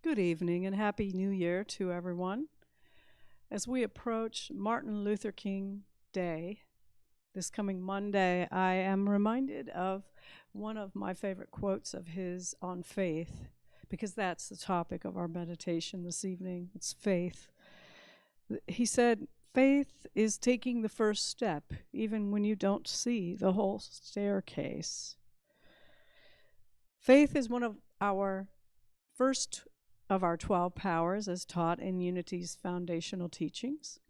Good evening and Happy New Year to everyone. As we approach Martin Luther King Day this coming Monday, I am reminded of one of my favorite quotes of his on faith, because that's the topic of our meditation this evening. It's faith. He said, "Faith is taking the first step, even when you don't see the whole staircase." Faith is one of our first of our 12 powers as taught in Unity's foundational teachings.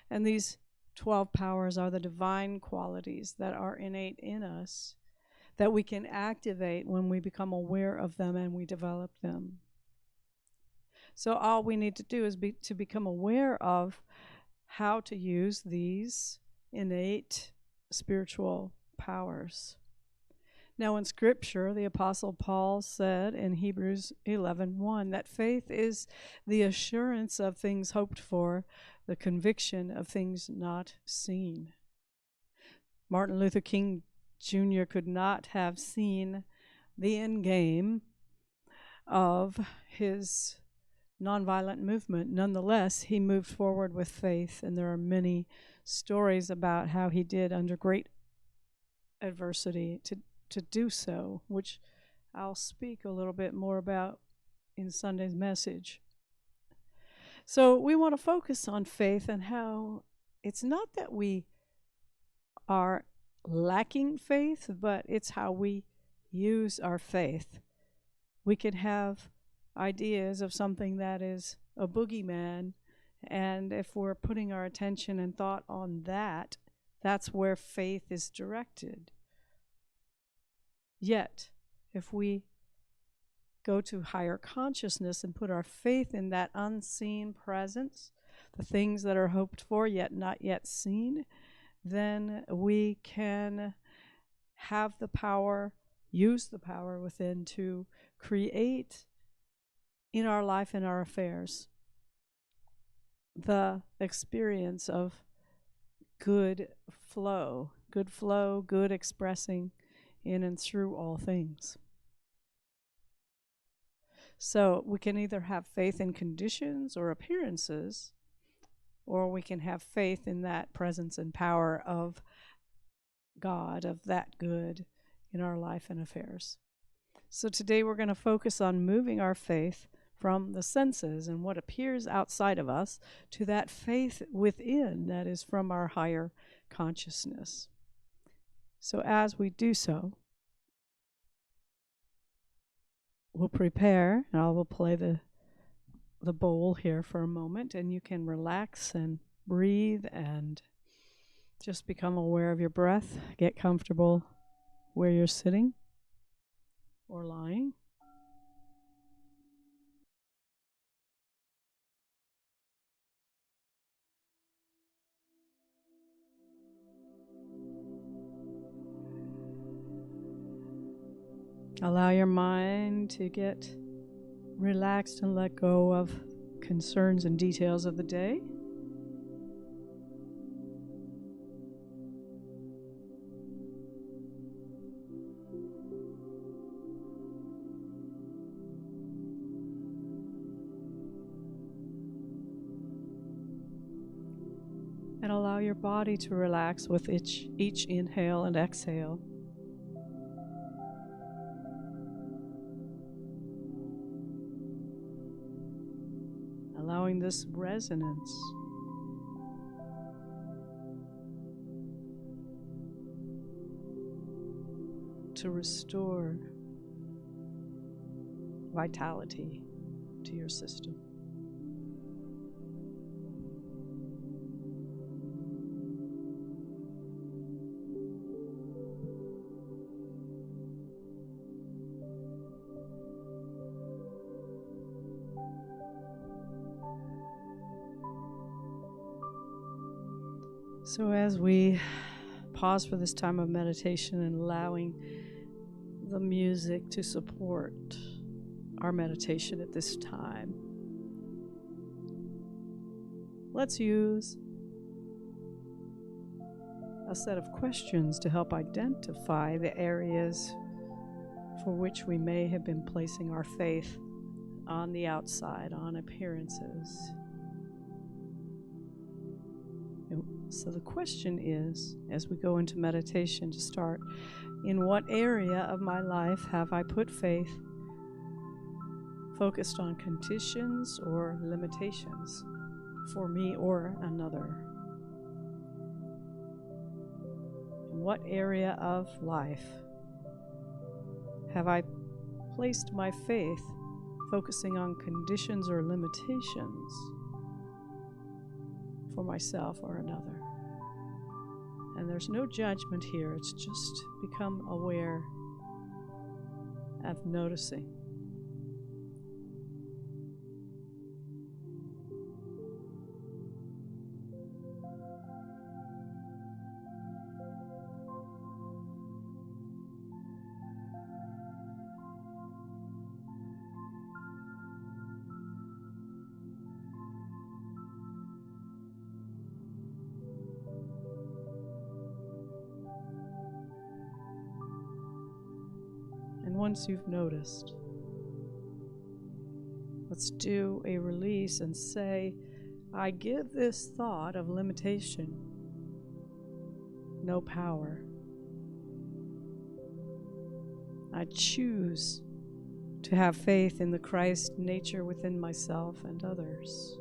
And these 12 powers are the divine qualities that are innate in us that we can activate when we become aware of them and we develop them. So all we need to do is to become aware of how to use these innate spiritual powers. Now, in Scripture, the Apostle Paul said in Hebrews 11:1 that faith is the assurance of things hoped for, the conviction of things not seen. Martin Luther King Jr. could not have seen the end game of his nonviolent movement. Nonetheless, he moved forward with faith, and there are many stories about how he did under great adversity to do so, which I'll speak a little bit more about in Sunday's message. So we want to focus on faith and how it's not that we are lacking faith, but it's how we use our faith. We can have ideas of something that is a boogeyman, and if we're putting our attention and thought on that, that's where faith is directed. Yet, if we go to higher consciousness and put our faith in that unseen presence, the things that are hoped for yet not yet seen, then we can have the power, use the power within to create in our life and our affairs the experience of good flow, good expressing in and through all things. So we can either have faith in conditions or appearances, or we can have faith in that presence and power of God, of that good in our life and affairs. So today we're going to focus on moving our faith from the senses and what appears outside of us to that faith within that is from our higher consciousness. So as we do so, we'll prepare, and I will play the bowl here for a moment, and you can relax and breathe and just become aware of your breath. Get comfortable where you're sitting or lying. Allow your mind to get relaxed and let go of concerns and details of the day. And allow your body to relax with each inhale and exhale. Allowing this resonance to restore vitality to your system. So as we pause for this time of meditation and allowing the music to support our meditation at this time, let's use a set of questions to help identify the areas for which we may have been placing our faith on the outside, on appearances. So the question is, as we go into meditation to start, in what area of my life have I put faith focused on conditions or limitations for me or another? In what area of life have I placed my faith focusing on conditions or limitations for myself or another? And there's no judgment here. It's just become aware of noticing. And once you've noticed, let's do a release and say, I give this thought of limitation no power. I choose to have faith in the Christ nature within myself and others.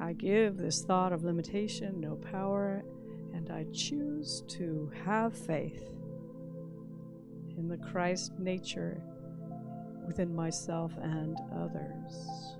I give this thought of limitation no power, and I choose to have faith in the Christ nature within myself and others.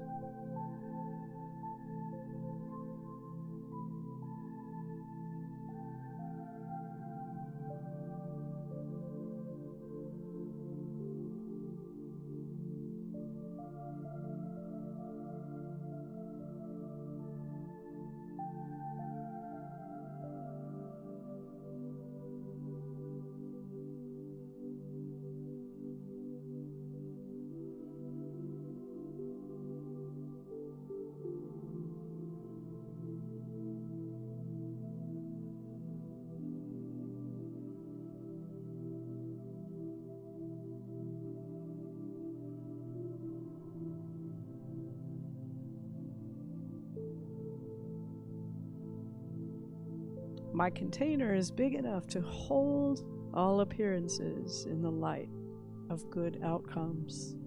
My container is big enough to hold all appearances in the light of good outcomes.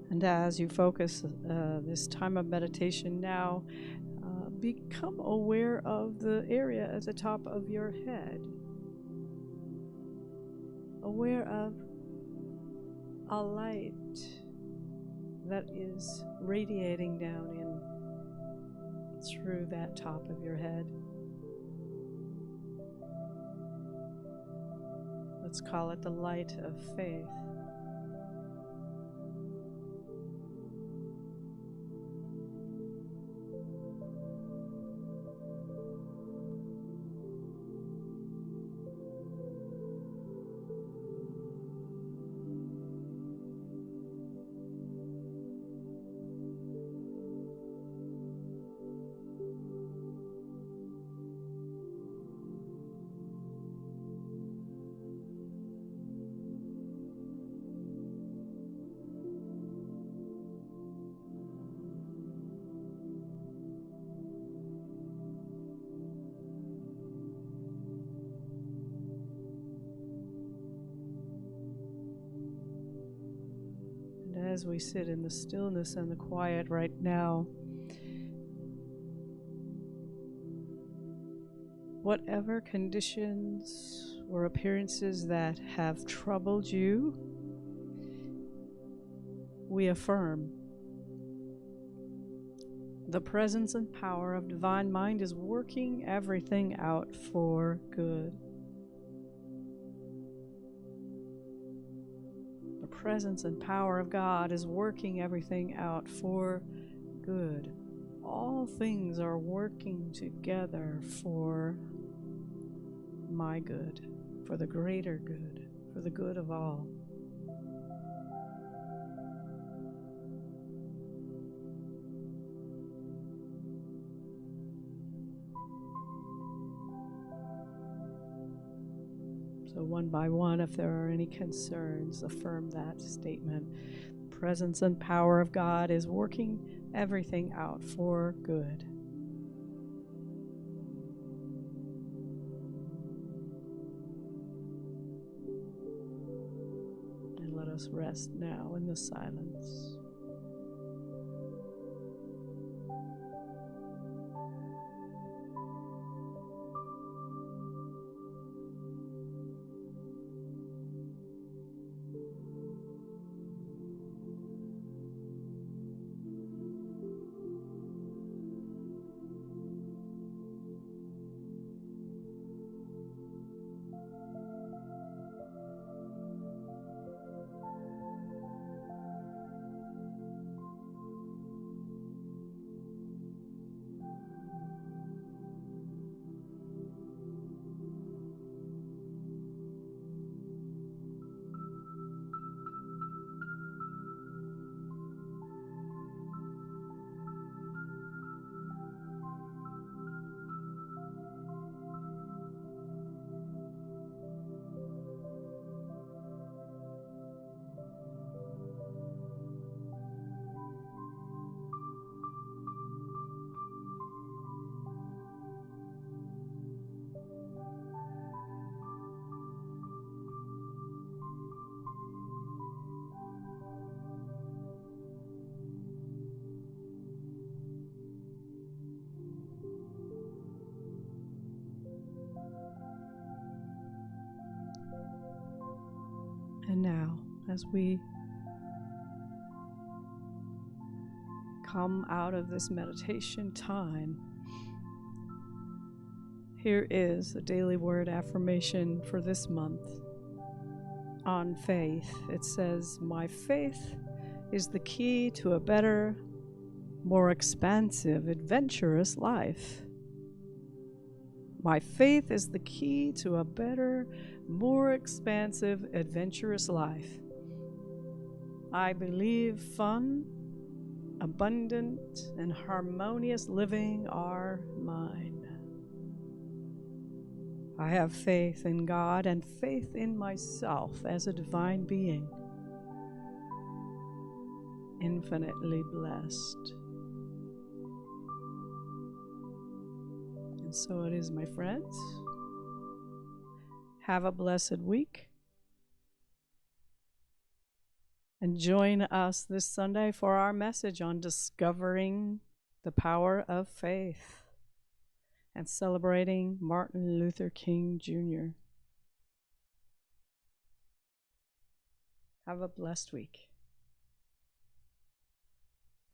And as you focus this time of meditation now, become aware of the area at the top of your head. aware of a light that is radiating down in through that top of your head. Let's call it the light of faith. As we sit in the stillness and the quiet right now, whatever conditions or appearances that have troubled you, we affirm. The presence and power of Divine Mind is working everything out for good. The presence and power of God is working everything out for good. All things are working together for my good, for the greater good, for the good of all. So one by one, if there are any concerns, affirm that statement. Presence and power of God is working everything out for good. And let us rest now in the silence. And now, as we come out of this meditation time, here is the daily word affirmation for this month on faith. It says, "My faith is the key to a better, more expansive, adventurous life. My faith is the key to a better, more expansive, adventurous life. I believe fun, abundant, and harmonious living are mine. I have faith in God and faith in myself as a divine being, infinitely blessed." And so it is, my friends. Have a blessed week. And join us this Sunday for our message on discovering the power of faith and celebrating Martin Luther King Jr. Have a blessed week.